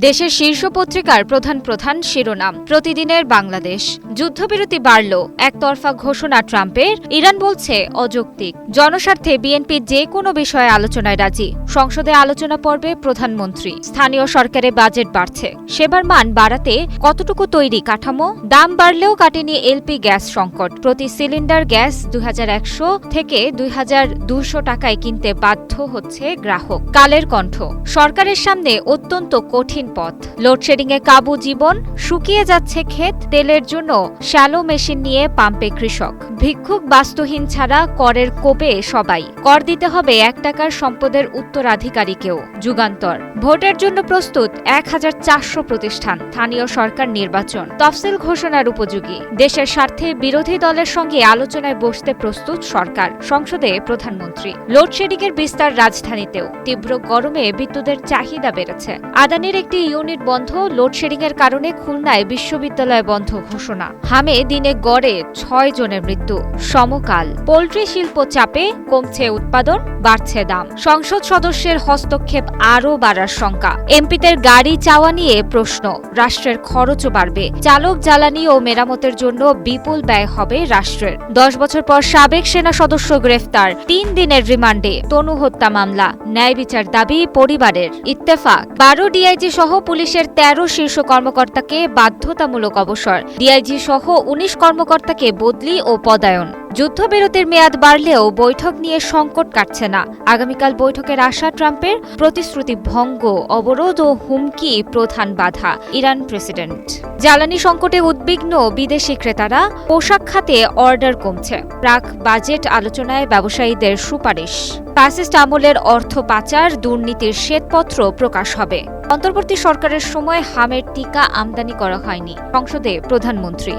দেশের শীর্ষ পত্রিকার প্রধান প্রধান শিরোনাম প্রতিদিনের বাংলাদেশ। যুদ্ধবিরতি বাড়ল, একতরফা ঘোষণা ট্রাম্পের, ইরান বলছে অযৌক্তিক। জনস্বার্থে বিএনপি যে কোনো বিষয়ে আলোচনায় রাজি। সংসদে আলোচনা পর্বে প্রধানমন্ত্রী। স্থানীয় সরকারে বাজেট বাড়ছে, সেবার মান বাড়াতে কতটুকু তৈরি কাঠামো? দাম বাড়লেও কাটেনি এলপি গ্যাস সংকট। প্রতি সিলিন্ডার গ্যাস 2100 থেকে 2200 টাকায় কিনতে বাধ্য হচ্ছে গ্রাহক। কালের কণ্ঠ। সরকারের সামনে অত্যন্ত কঠিন পথ। লোডশেডিংয়ে কাবু জীবন, শুকিয়ে যাচ্ছে ক্ষেত, তেলের জন্য শ্যালো মেশিন নিয়ে পাম্পে কৃষক। ভিক্ষুক বাস্তুহীন ছাড়া করের কোপে সবাই। কর দিতে হবে 1 টাকার সম্পদের উত্তরাধিকারীকেও। যুগান্তর। ভোটের জন্য প্রস্তুত 1400 প্রতিষ্ঠান। স্থানীয় সরকার নির্বাচন তফসিল ঘোষণার উপযোগী। দেশের স্বার্থে বিরোধী দলের সঙ্গে আলোচনায় বসতে প্রস্তুত সরকার। সংসদে প্রধানমন্ত্রী। লোডশেডিংয়ের বিস্তার রাজধানীতেও। তীব্র গরমে বিদ্যুতের চাহিদা বেড়েছে। আদানির একটি ইউনিট বন্ধ। লোডশেডিংয়ের কারণে খুলনায় বিশ্ববিদ্যালয় বন্ধ ঘোষণা। হামে দিনে গড়ে 6 জনের মৃত্যু। সমকাল। পোল্ট্রি শিল্প চাপে, কমছে উৎপাদন, বাড়ছে দাম। সংসদ সদস্যের হস্তক্ষেপ আরও বাড়ার শঙ্কা। এমপিদের গাড়ি চাওয়া নিয়ে প্রশ্ন। রাষ্ট্রের খরচও বাড়বে। চালক, জ্বালানি ও মেরামতের জন্য বিপুল ব্যয় হবে রাষ্ট্রের। 10 বছর পর সাবেক সেনা সদস্য গ্রেফতার, 3 দিনের রিমান্ডে। তনু হত্যা মামলা, ন্যায় বিচার দাবি পরিবারের। ইত্তেফাক। 12 ডিআইজি সহ পুলিশের 13 শীর্ষ কর্মকর্তাকে বাধ্যতামূলক অবসর। ডিআইজি সহ 19 কর্মকর্তাকে বদলি ও পদায়ন। যুদ্ধবিরতির মেয়াদ বাড়লেও বৈঠক নিয়ে সংকট কাটছে না। আগামীকাল বৈঠকের আশা ট্রাম্পের। প্রতিশ্রুতি ভঙ্গ, অবরোধ ও হুমকি প্রধান বাধা। Iran president. জ্বালানি সংকটে উদ্বিগ্ন বিদেশি ক্রেতারা। পোশাক খাতে অর্ডার কমছে। প্রাক বাজেট আলোচনায় ব্যবসায়ীদের সুপারিশ। ফ্যাসিস্ট আমলের অর্থ পাচার, দুর্নীতির শ্বেতপত্র প্রকাশ হবে। অন্তর্বর্তী সরকারের সময় হামের টিকা আমদানি করা হয়নি। সংসদে প্রধানমন্ত্রী।